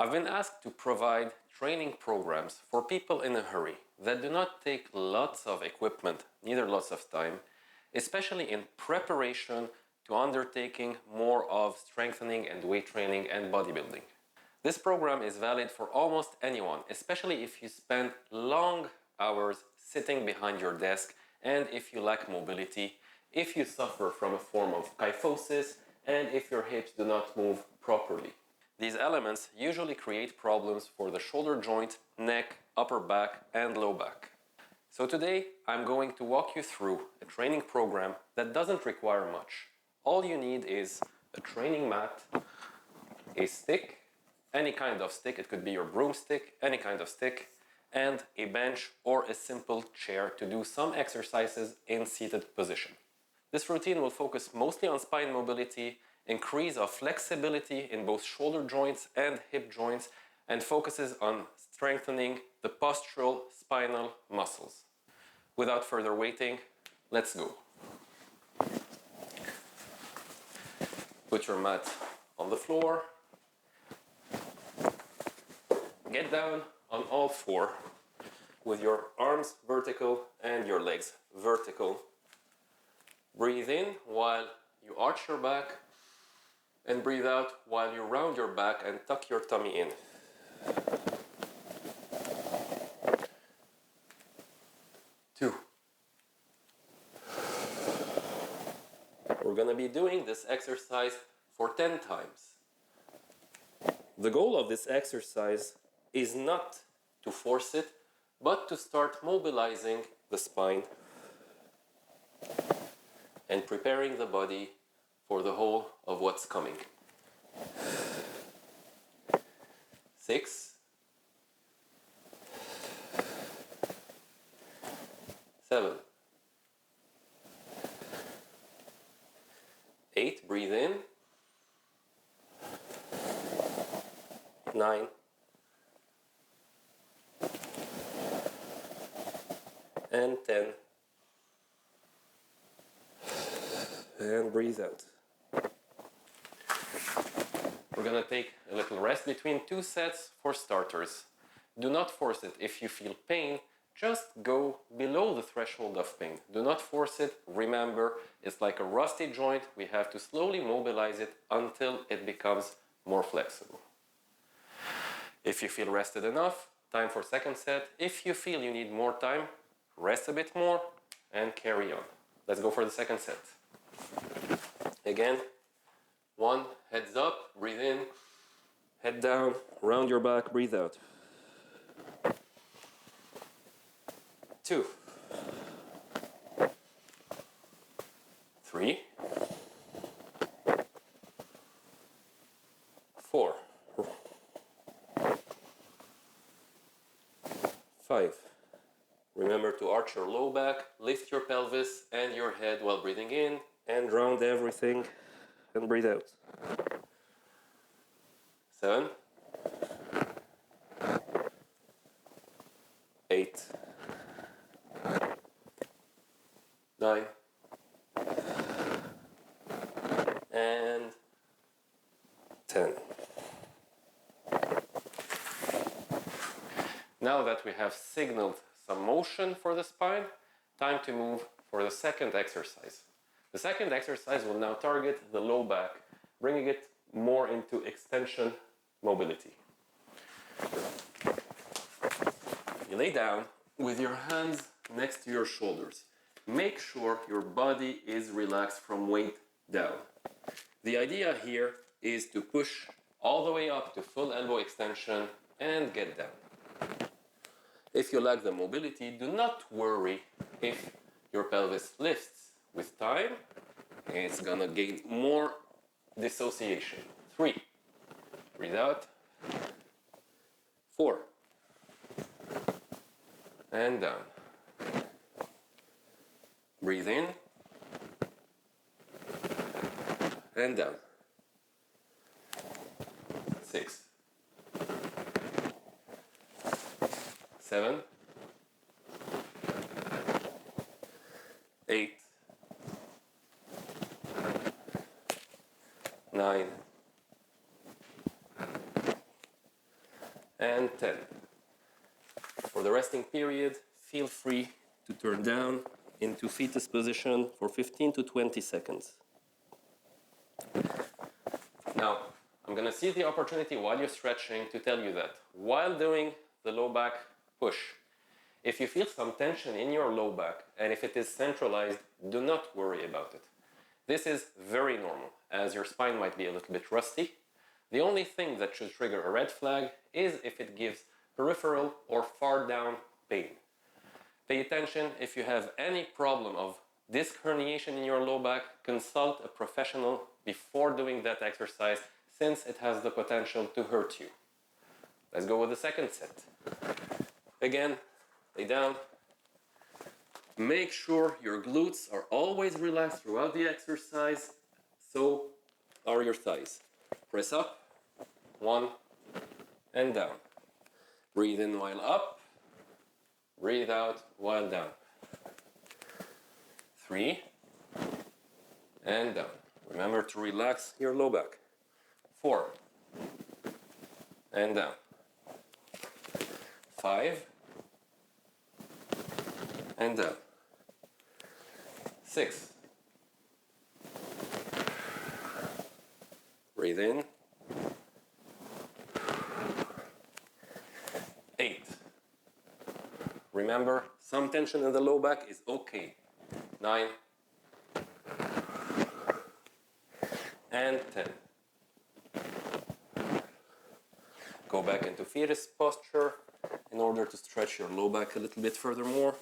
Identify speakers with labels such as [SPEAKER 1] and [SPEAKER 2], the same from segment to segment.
[SPEAKER 1] I've been asked to provide training programs for people in a hurry that do not take lots of equipment, neither lots of time, especially in preparation to undertaking more of strengthening and weight training and bodybuilding. This program is valid for almost anyone, especially if you spend long hours sitting behind your desk and if you lack mobility, if you suffer from a form of kyphosis, and if your hips do not move properly. These elements usually create problems for the shoulder joint, neck, upper back, and low back. So today I'm going to walk you through a training program that doesn't require much. All you need is a training mat, a stick, any kind of stick, it could be your broomstick, any kind of stick, and a bench or a simple chair to do some exercises in seated position. This routine will focus mostly on spine mobility, increase of flexibility in both shoulder joints and hip joints, and focuses on strengthening the postural spinal muscles. Without further waiting, let's go. Put your mat on the floor. Get down on all four with your arms vertical and your legs vertical. Breathe in while you arch your back, and breathe out while you round your back and tuck your tummy in. Two. We're going to be doing this exercise for 10 times. The goal of this exercise is not to force it, but to start mobilizing the spine and preparing the body for the whole of what's coming. 6, 7, 8, breathe in. 9, 10, and breathe out. We're going to take a little rest between two sets for starters. Do not force it. If you feel pain, just go below the threshold of pain. Do not force it. Remember, it's like a rusty joint. We have to slowly mobilize it until it becomes more flexible. If you feel rested enough, time for second set. If you feel you need more time, rest a bit more and carry on. Let's go for the second set. Again, 1, heads up, breathe in, head down, round your back, breathe out. 2, 3, 4, 5. Remember to arch your low back, lift your pelvis and your head while breathing in, and round everything and breathe out. 7, 8, 9, and 10. Now that we have signaled some motion for the spine, time to move for the second exercise. The second exercise will now target the low back, bringing it more into extension mobility. You lay down with your hands next to your shoulders. Make sure your body is relaxed from weight down. The idea here is to push all the way up to full elbow extension and get down. If you lack the mobility, do not worry if your pelvis lifts. With time, it's gonna gain more dissociation. 3, breathe out. 4, and down. Breathe in, and down. 6, 7, 8, 9, and 10. For the resting period, feel free to turn down into fetus position for 15 to 20 seconds. Now, I'm going to seize the opportunity while you're stretching to tell you that while doing the low back push, if you feel some tension in your low back and if it is centralized, do not worry about it. This is very normal, as your spine might be a little bit rusty. The only thing that should trigger a red flag is if it gives peripheral or far down pain. Pay attention if you have any problem of disc herniation in your low back, consult a professional before doing that exercise since it has the potential to hurt you. Let's go with the second set. Again, lay down. Make sure your glutes are always relaxed throughout the exercise, so are your thighs. Press up, 1, and down. Breathe in while up, breathe out while down. 3, and down. Remember to relax your low back. 4, and down. 5, and down. 6. Breathe in. 8. Remember, some tension in the low back is okay. 9. And 10. Go back into fetus posture in order to stretch your low back a little bit furthermore.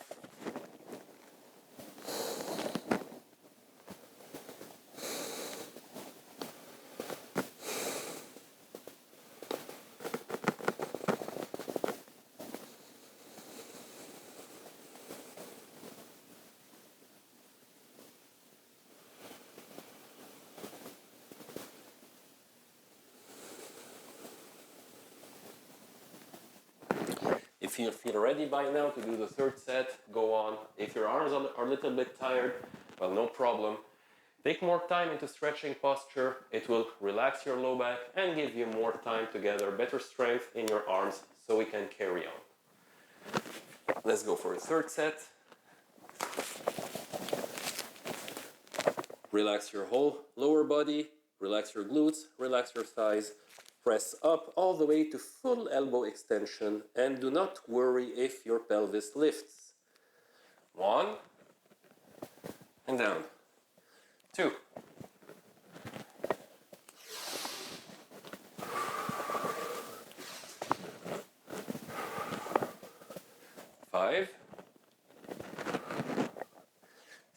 [SPEAKER 1] If you feel ready by now to do the third set, go on. If your arms are a little bit tired, well, no problem. Take more time into stretching posture. It will relax your low back and give you more time to gather better strength in your arms so we can carry on. Let's go for a third set. Relax your whole lower body, relax your glutes, relax your thighs. Press up all the way to full elbow extension and do not worry if your pelvis lifts. 1, and down. 2. 5.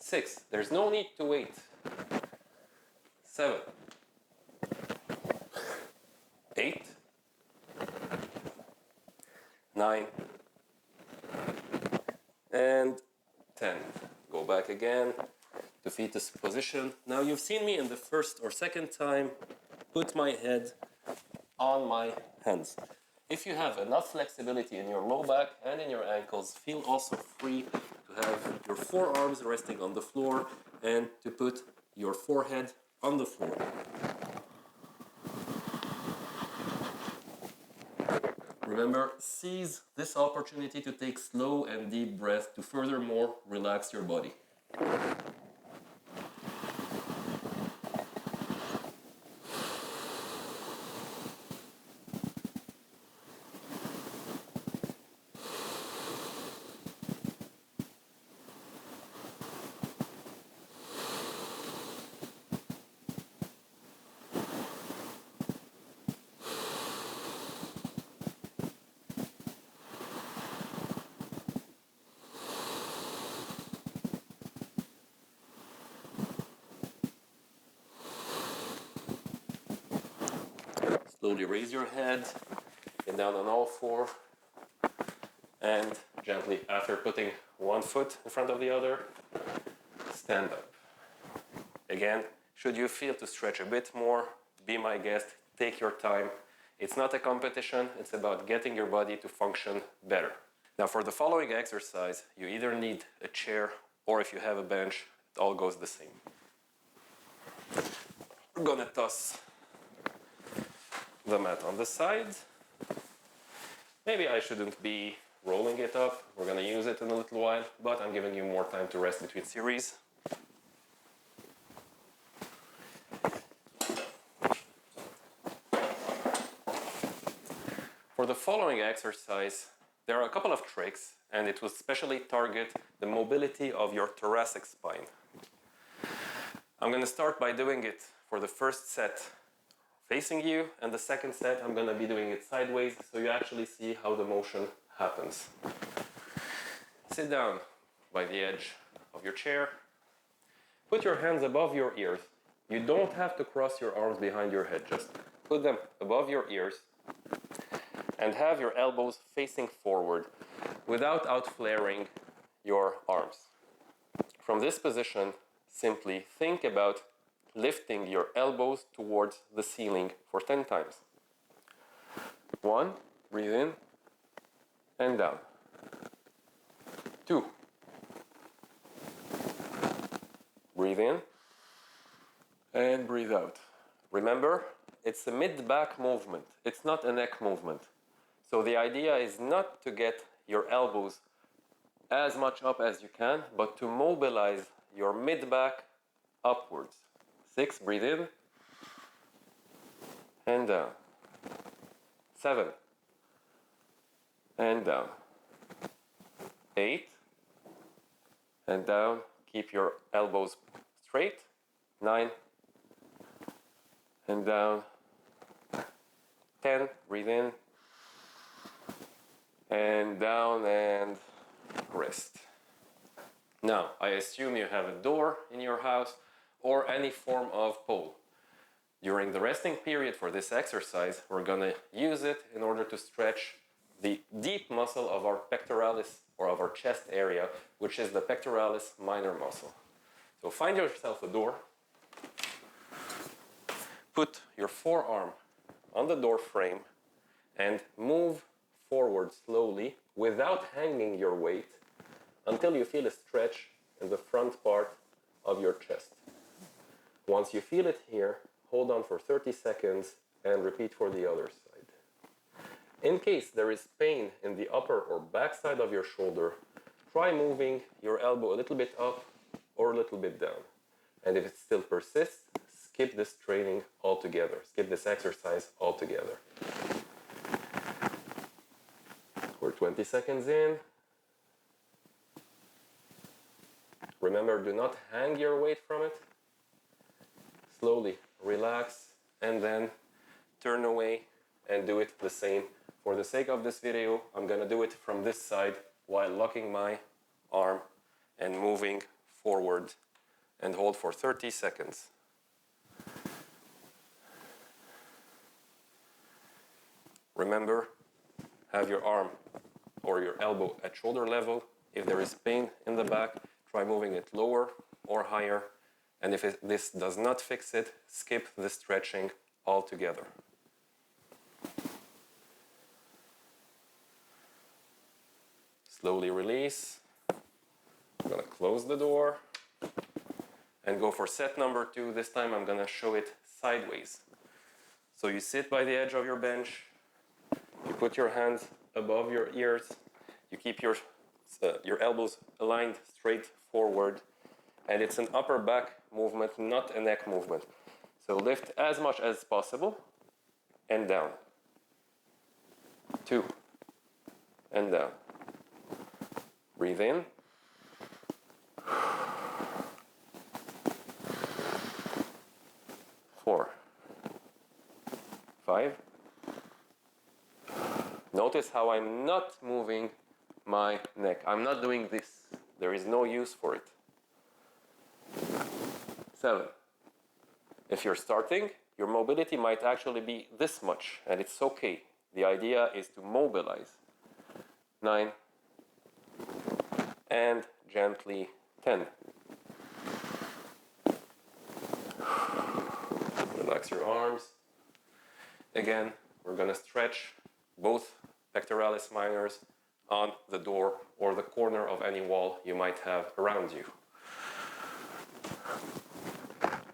[SPEAKER 1] 6. There's no need to wait. 7. 8, 9, and 10. Go back again to fetus position. Now you've seen me in the first or second time put my head on my hands. If you have enough flexibility in your low back and in your ankles, feel also free to have your forearms resting on the floor and to put your forehead on the floor. Remember, seize this opportunity to take slow and deep breaths to furthermore relax your body. Slowly raise your head, get down on all four, and gently, after putting one foot in front of the other, stand up. Again, should you feel to stretch a bit more, be my guest, take your time. It's not a competition, it's about getting your body to function better. Now for the following exercise, you either need a chair or if you have a bench, it all goes the same. We're gonna toss the mat on the side. Maybe I shouldn't be rolling it up. We're gonna use it in a little while, but I'm giving you more time to rest between series. For the following exercise, there are a couple of tricks, and it will specially target the mobility of your thoracic spine. I'm going to start by doing it for the first set facing you, and the second set I'm going to be doing it sideways so you actually see how the motion happens. Sit down by the edge of your chair. Put your hands above your ears. You don't have to cross your arms behind your head, just put them above your ears and have your elbows facing forward without outflaring your arms. From this position, simply think about lifting your elbows towards the ceiling for 10 times. 1, breathe in and down. 2, breathe in and breathe out. Remember, it's a mid-back movement, it's not a neck movement. So the idea is not to get your elbows as much up as you can, but to mobilize your mid-back upwards. 6, breathe in and down. 7 and down. 8 and down. Keep your elbows straight. 9 and down. 10, breathe in and down and rest. Now, I assume you have a door in your house or any form of pole. During the resting period for this exercise, we're going to use it in order to stretch the deep muscle of our pectoralis or of our chest area, which is the pectoralis minor muscle. So find yourself a door. Put your forearm on the door frame and move forward slowly without hanging your weight until you feel a stretch in the front part of your chest. Once you feel it here, hold on for 30 seconds and repeat for the other side. In case there is pain in the upper or back side of your shoulder, try moving your elbow a little bit up or a little bit down. And if it still persists, skip this training altogether. Skip this exercise altogether. We're 20 seconds in. Remember, do not hang your weight from it. Slowly relax and then turn away and do it the same. For the sake of this video, I'm going to do it from this side while locking my arm and moving forward, and hold for 30 seconds. Remember, have your arm or your elbow at shoulder level. If there is pain in the back, try moving it lower or higher. And if this does not fix it, skip the stretching altogether. Slowly release. I'm going to close the door and go for set number 2. This time I'm going to show it sideways. So you sit by the edge of your bench. You put your hands above your ears. You keep your elbows aligned straight forward. And it's an upper back movement, not a neck movement. So lift as much as possible and down. 2 and down. Breathe in. 4, 5. Notice how I'm not moving my neck. I'm not doing this. There is no use for it. 7. If you're starting, your mobility might actually be this much, and it's okay. The idea is to mobilize. 9. And gently 10. Relax your arms. Again, we're going to stretch both pectoralis minors on the door or the corner of any wall you might have around you.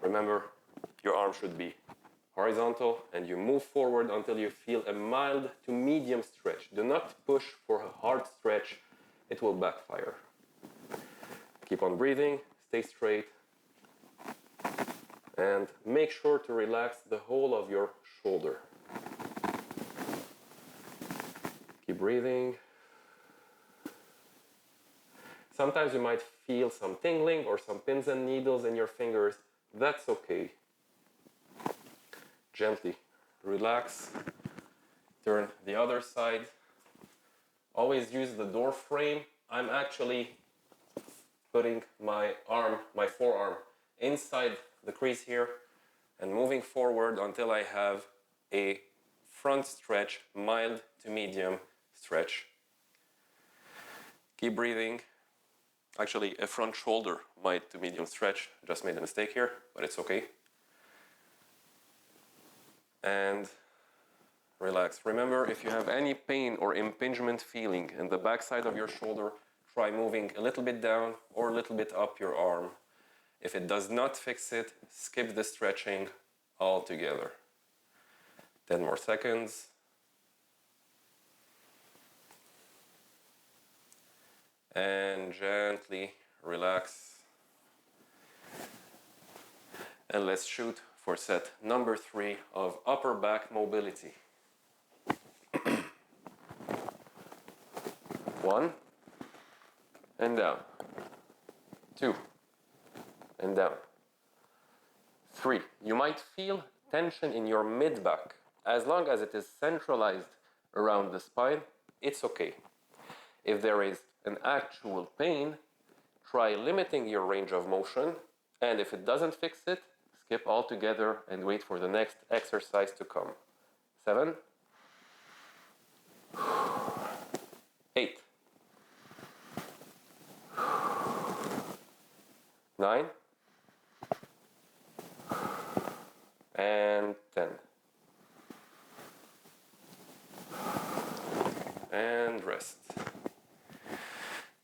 [SPEAKER 1] Remember, your arm should be horizontal, and you move forward until you feel a mild to medium stretch. Do not push for a hard stretch, it will backfire. Keep on breathing, stay straight, and make sure to relax the whole of your shoulder. Keep breathing. Sometimes you might feel some tingling or some pins and needles in your fingers. That's okay. Gently relax. Turn the other side. Always use the door frame. I'm actually putting my forearm inside the crease here and moving forward until I have a front stretch, mild to medium stretch. Keep breathing. Actually, a front shoulder mild to medium stretch. Just made a mistake here, but it's okay. And relax. Remember, if you have any pain or impingement feeling in the back side of your shoulder, try moving a little bit down or a little bit up your arm. If it does not fix it, skip the stretching altogether. 10 more seconds. And gently relax. And let's shoot for set number 3 of upper back mobility. 1 and down. 2 and down. 3. You might feel tension in your mid-back. As long as it is centralized around the spine, it's okay. If there is an actual pain, try limiting your range of motion, and if it doesn't fix it, skip altogether and wait for the next exercise to come. 7, 8, 9, and 10. And rest.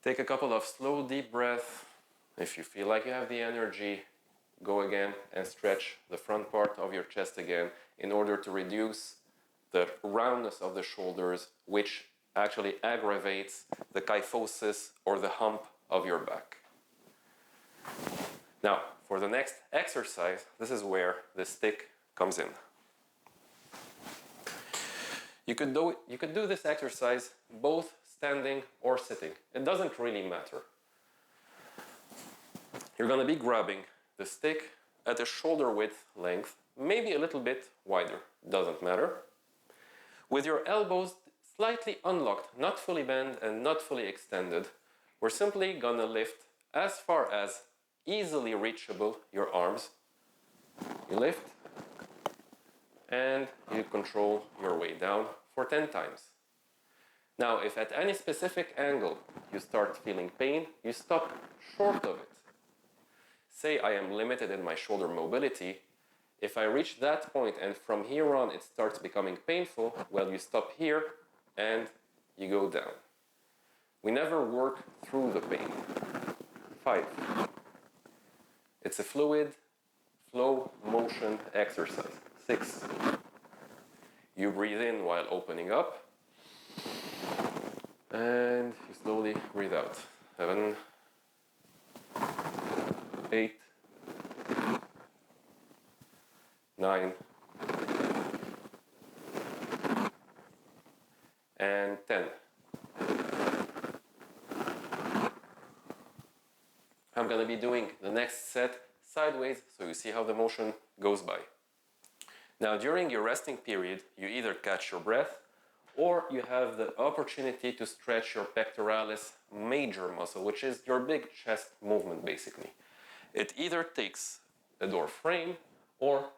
[SPEAKER 1] Take a couple of slow, deep breaths. If you feel like you have the energy, go again and stretch the front part of your chest again in order to reduce the roundness of the shoulders, which actually aggravates the kyphosis or the hump of your back. Now, for the next exercise, this is where the stick comes in. You could do this exercise both standing or sitting. It doesn't really matter. You're going to be grabbing the stick at a shoulder width length, maybe a little bit wider, doesn't matter. With your elbows slightly unlocked, not fully bent and not fully extended, we're simply going to lift as far as easily reachable your arms. You lift and you control your way down for 10 times. Now, if at any specific angle you start feeling pain, you stop short of it. Say I am limited in my shoulder mobility. If I reach that point and from here on it starts becoming painful, well, you stop here and you go down. We never work through the pain. 5. It's a fluid, flow motion exercise. 6. You breathe in while opening up. And you slowly breathe out. 7, 8, 9, and 10. I'm going to be doing the next set sideways so you see how the motion goes by. Now, during your resting period, you either catch your breath or you have the opportunity to stretch your pectoralis major muscle, which is your big chest movement basically. It either takes a door frame or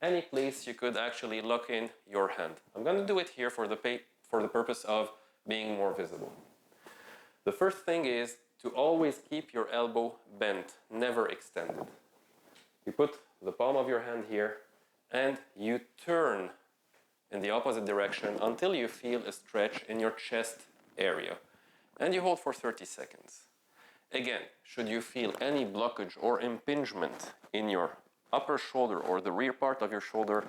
[SPEAKER 1] any place you could actually lock in your hand. I'm going to do it here for the purpose of being more visible. The first thing is to always keep your elbow bent, never extended. You put the palm of your hand here and you turn in the opposite direction until you feel a stretch in your chest area. And you hold for 30 seconds. Again, should you feel any blockage or impingement in your upper shoulder or the rear part of your shoulder,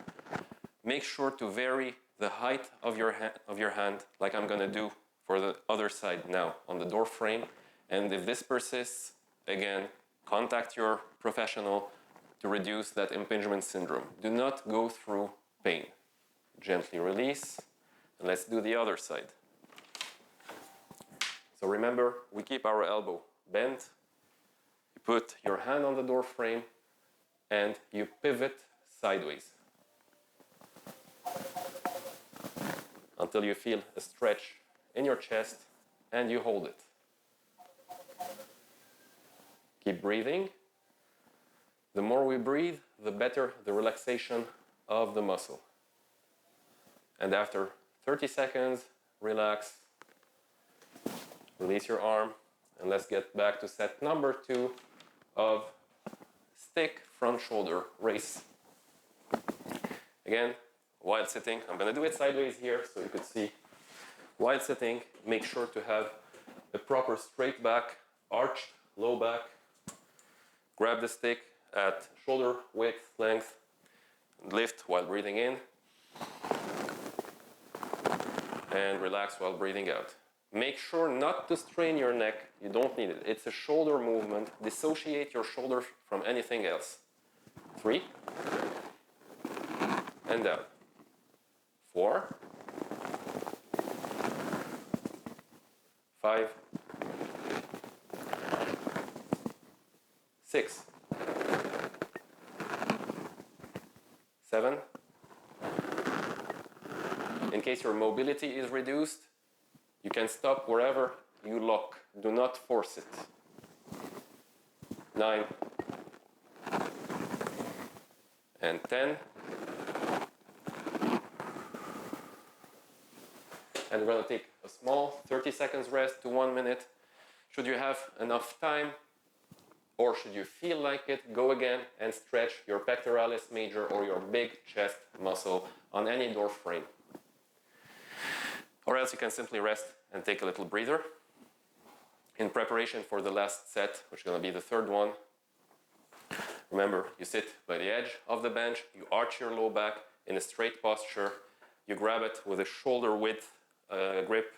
[SPEAKER 1] make sure to vary the height of your hand, like I'm going to do for the other side now on the door frame. And if this persists, again, contact your professional to reduce that impingement syndrome. Do not go through pain. Gently release, and let's do the other side. So remember, we keep our elbow bent. You put your hand on the door frame and you pivot sideways until you feel a stretch in your chest and you hold it. Keep breathing. The more we breathe, the better the relaxation of the muscle. And after 30 seconds, relax, release your arm, and let's get back to set number 2 of stick front shoulder raise. Again, while sitting, I'm going to do it sideways here so you could see. While sitting, make sure to have a proper straight back, arched low back. Grab the stick at shoulder width, length, and lift while breathing in. And relax while breathing out. Make sure not to strain your neck. You don't need it. It's a shoulder movement. Dissociate your shoulder from anything else. 3. And down. 4. 5. 6. 7. In case your mobility is reduced, you can stop wherever you lock. Do not force it. 9. And 10. And we're going to take a small 30 seconds rest to 1 minute. Should you have enough time, or should you feel like it, go again and stretch your pectoralis major or your big chest muscle on any door frame. Or else you can simply rest and take a little breather. In preparation for the last set, which is going to be the third one, remember, you sit by the edge of the bench, you arch your low back in a straight posture, you grab it with a shoulder width grip,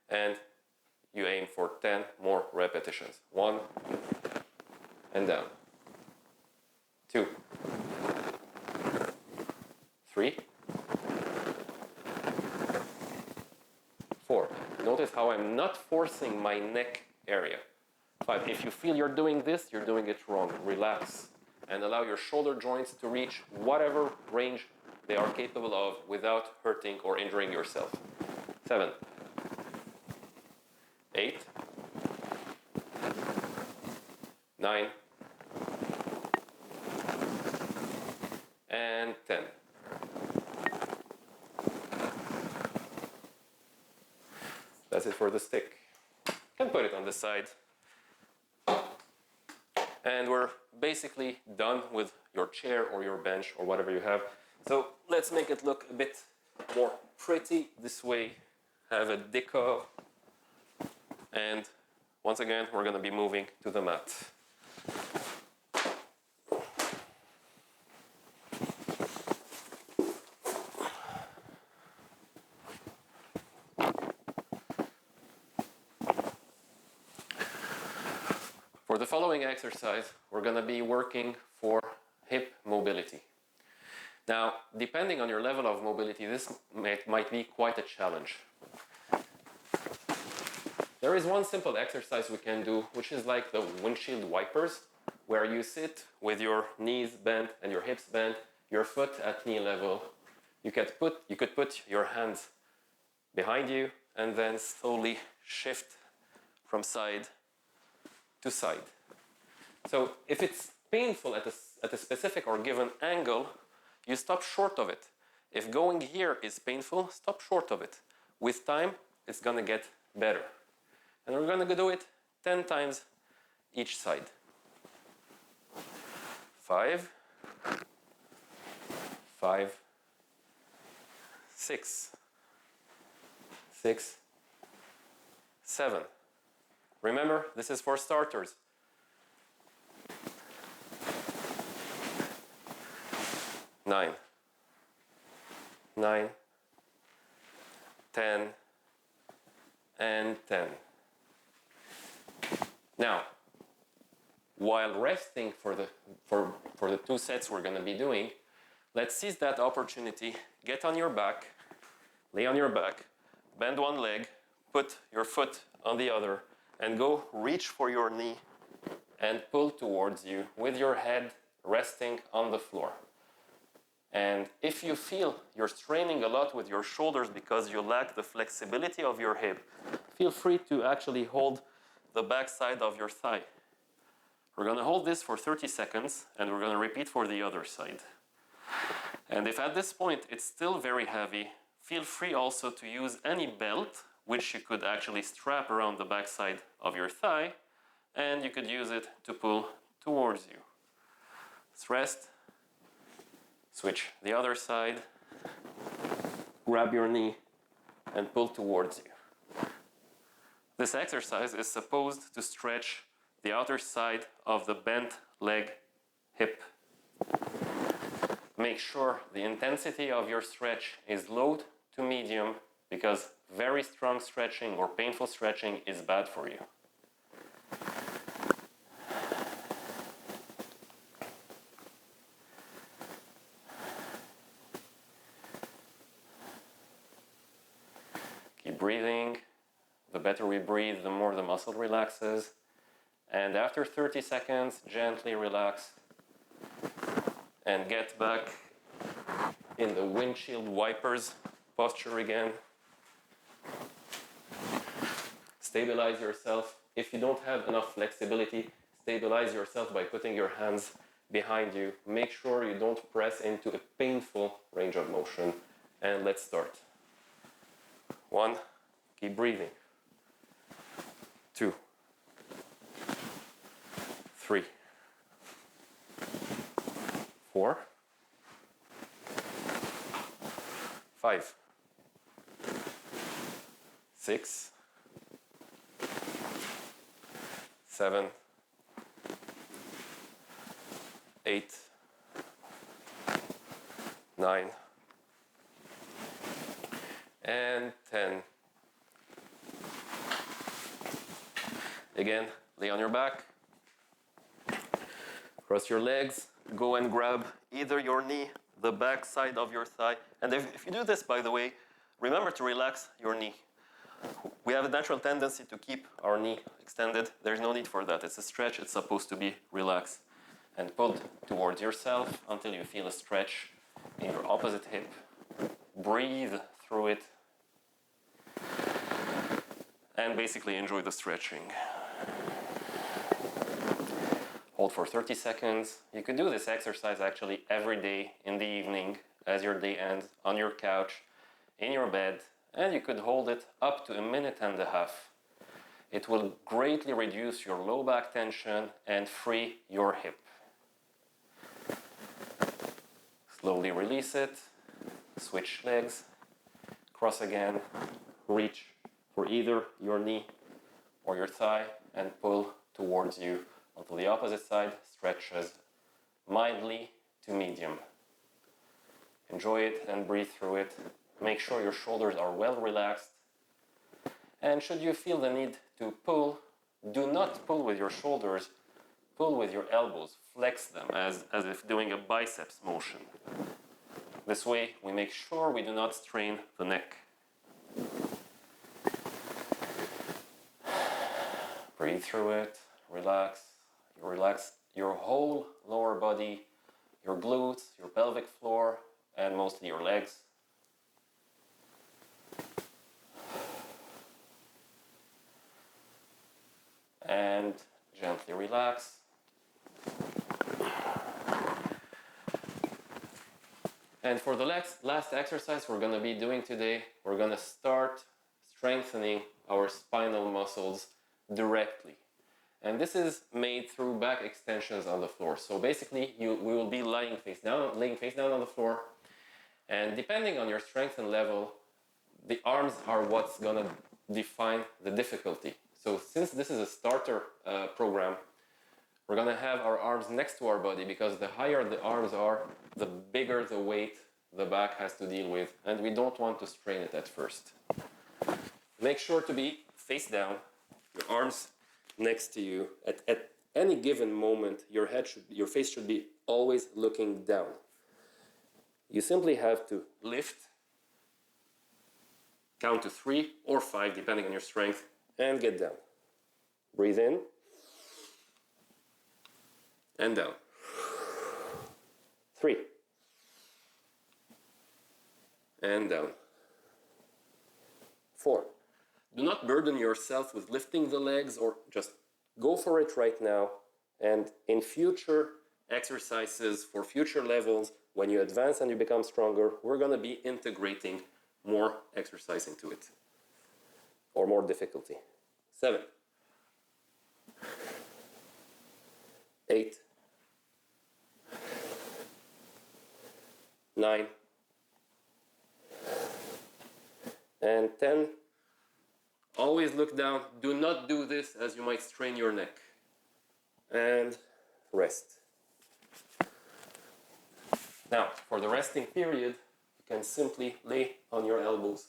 [SPEAKER 1] and you aim for 10 more repetitions. 1, and down. 2, 3, 4. Notice how I'm not forcing my neck area. 5. If you feel you're doing this, you're doing it wrong. Relax and allow your shoulder joints to reach whatever range they are capable of without hurting or injuring yourself. 7, 8, 9, and 10. That's it for the stick. You can put it on the side. And we're basically done with your chair or your bench or whatever you have. So let's make it look a bit more pretty this way. Have a decor. And once again, we're going to be moving to the mat. For the following exercise, we're going to be working for hip mobility. Now, depending on your level of mobility, this might be quite a challenge. There is one simple exercise we can do, which is like the windshield wipers, where you sit with your knees bent and your hips bent, your foot at knee level. You could put your hands behind you and then slowly shift from side to side. So if it's painful at a specific or given angle, you stop short of it. If going here is painful, stop short of it. With time, it's going to get better. And we're going to do it 10 times each side. 5, 5, 6, 6, 7. Remember, this is for starters. 9, 9, 10, and 10. Now, while resting for the 2 sets we're going to be doing, let's seize that opportunity. Get on your back, lay on your back, bend one leg, put your foot on the other, and go reach for your knee and pull towards you with your head resting on the floor. And if you feel you're straining a lot with your shoulders because you lack the flexibility of your hip, feel free to actually hold the back side of your thigh. We're going to hold this for 30 seconds and we're going to repeat for the other side. And if at this point it's still very heavy, feel free also to use any belt which you could actually strap around the back side of your thigh, and you could use it to pull towards you. Let's rest. Switch the other side, grab your knee and pull towards you. This exercise is supposed to stretch the outer side of the bent leg hip. Make sure the intensity of your stretch is low to medium, because very strong stretching or painful stretching is bad for you. Keep breathing. The better we breathe, the more the muscle relaxes. And after 30 seconds, gently relax and get back in the windshield wipers posture again. Stabilize yourself. If you don't have enough flexibility, stabilize yourself by putting your hands behind you. Make sure you don't press into a painful range of motion. And let's start. 1, keep breathing. 2, 3, 4, 5, 6, 7, 8, 9, and 10. Again, lay on your back, cross your legs, go and grab either your knee, the back side of your thigh. And if you do this, by the way, remember to relax your knee. We have a natural tendency to keep our knee extended. There's no need for that. It's a stretch. It's supposed to be relaxed. And pull towards yourself until you feel a stretch in your opposite hip. Breathe through it. And basically enjoy the stretching. Hold for 30 seconds. You could do this exercise actually every day in the evening as your day ends, on your couch, in your bed, and you could hold it up to 1.5 minutes. It will greatly reduce your low back tension and free your hip. Slowly release it, switch legs, cross again, reach for either your knee or your thigh and pull towards you until the opposite side stretches mildly to medium. Enjoy it and breathe through it. Make sure your shoulders are well relaxed. And should you feel the need to pull, do not pull with your shoulders, pull with your elbows. Flex them as if doing a biceps motion. This way we make sure we do not strain the neck. Breathe through it, relax. You relax your whole lower body, your glutes, your pelvic floor, and mostly your legs. And gently relax. And for the last exercise we're going to be doing today, we're going to start strengthening our spinal muscles directly. And this is made through back extensions on the floor. So basically, we will be laying face down on the floor. And depending on your strength and level, the arms are what's going to define the difficulty. So since this is a starter program, We're gonna have our arms next to our body because the higher the arms are, the bigger the weight the back has to deal with, and we don't want to strain it at first. Make sure to be face down, your arms next to you. At any given moment, your face should be always looking down. You simply have to lift, count to 3 or 5, depending on your strength, and get down. Breathe in, and down. 3, and down. 4. Do not burden yourself with lifting the legs, or just go for it right now. And in future exercises, for future levels, when you advance and you become stronger, we're going to be integrating more exercise into it, or more difficulty. 7, 8, 9, and 10. Always look down. Do not do this as you might strain your neck. And rest. Now, for the resting period, you can simply lay on your elbows.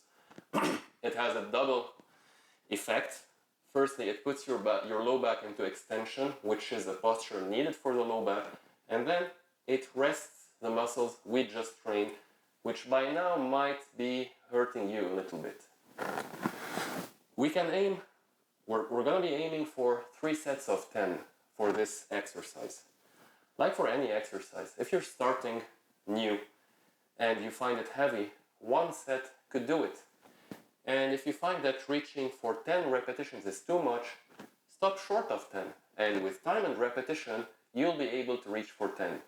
[SPEAKER 1] It has a double effect. Firstly, it puts your low back into extension, which is the posture needed for the low back. And then it rests the muscles we just trained, which by now might be hurting you a little bit. We can aim, we're going to be aiming for 3 sets of 10 for this exercise. Like for any exercise, if you're starting new and you find it heavy, 1 set could do it. And if you find that reaching for 10 repetitions is too much, stop short of 10. And with time and repetition, you'll be able to reach for 10.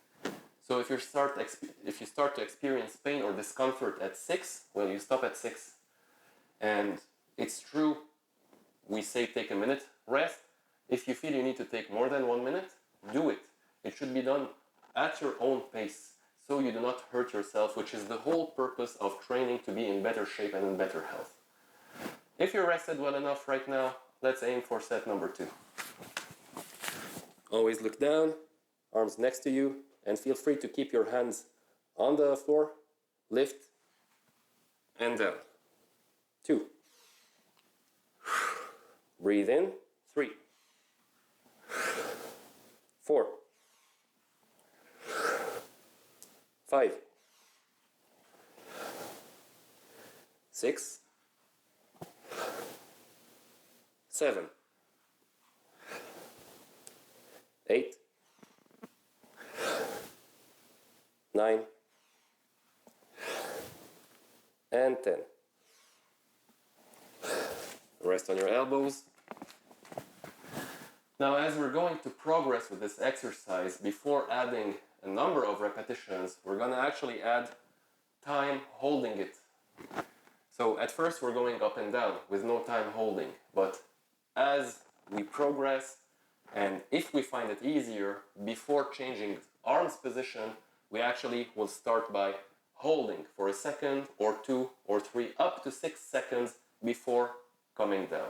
[SPEAKER 1] So if you start to experience pain or discomfort at 6, well, you stop at 6. And it's true, we say take a minute, rest. If you feel you need to take more than 1 minute, do it. It should be done at your own pace, so you do not hurt yourself, which is the whole purpose of training, to be in better shape and in better health. If you're rested well enough right now, let's aim for set number 2. Always look down, arms next to you, and feel free to keep your hands on the floor. Lift and down. 2. Breathe in. 3. 4. 5. 6. 7. 8. 9. And 10. Rest on your elbows. Now, as we're going to progress with this exercise, before adding a number of repetitions, we're going to actually add time holding it. So at first we're going up and down with no time holding, but as we progress, and if we find it easier, before changing arms position, we actually will start by holding for a second or 2 or 3, up to 6 seconds before coming down.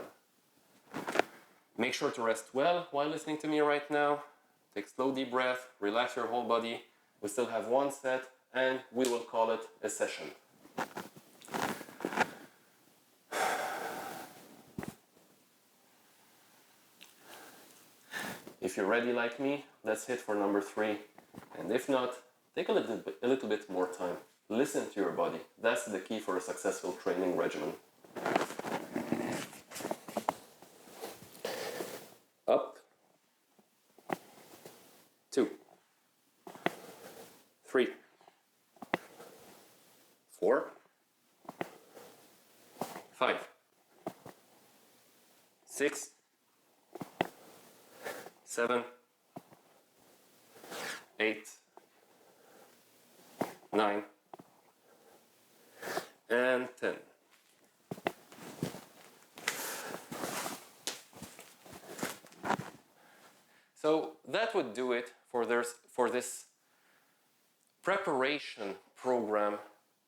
[SPEAKER 1] Make sure to rest well while listening to me right now. Take slow deep breath, relax your whole body. We still have 1 set, and we will call it a session. If you're ready like me, let's hit for number 3. And if not, take a little bit more time. Listen to your body. That's the key for a successful training regimen. Up. 2. 3. 4. 5. 6. 7. 8. 9. And 10. So that would do it for this preparation program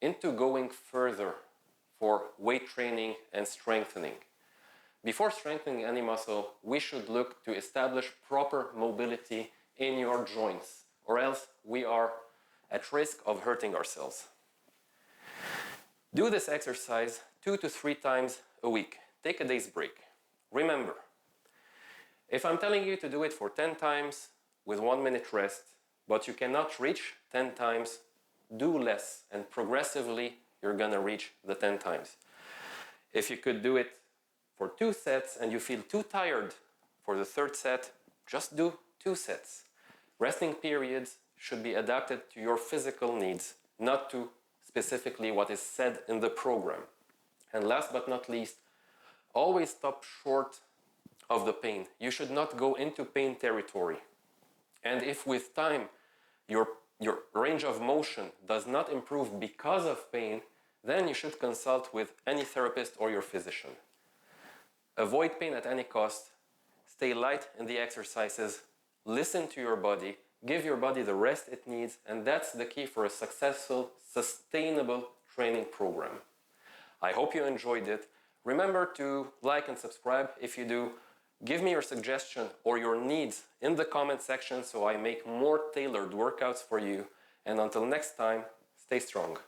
[SPEAKER 1] into going further for weight training and strengthening. Before strengthening any muscle, we should look to establish proper mobility in your joints, or else we are at risk of hurting ourselves. Do this exercise 2 to 3 times a week. Take a day's break. Remember, if I'm telling you to do it for 10 times with 1 minute rest, but you cannot reach 10 times, do less, and progressively you're gonna reach the 10 times. If you could do it for 2 sets and you feel too tired for the 3rd set, just do 2 sets. Resting periods should be adapted to your physical needs, not to specifically what is said in the program. And last but not least, always stop short of the pain. You should not go into pain territory. And if with time your range of motion does not improve because of pain, then you should consult with any therapist or your physician. Avoid pain at any cost. Stay light in the exercises. Listen to your body. Give your body the rest it needs, and that's the key for a successful, sustainable training program. I hope you enjoyed it. Remember to like and subscribe if you do. Give me your suggestion or your needs in the comment section so I make more tailored workouts for you. And until next time, stay strong.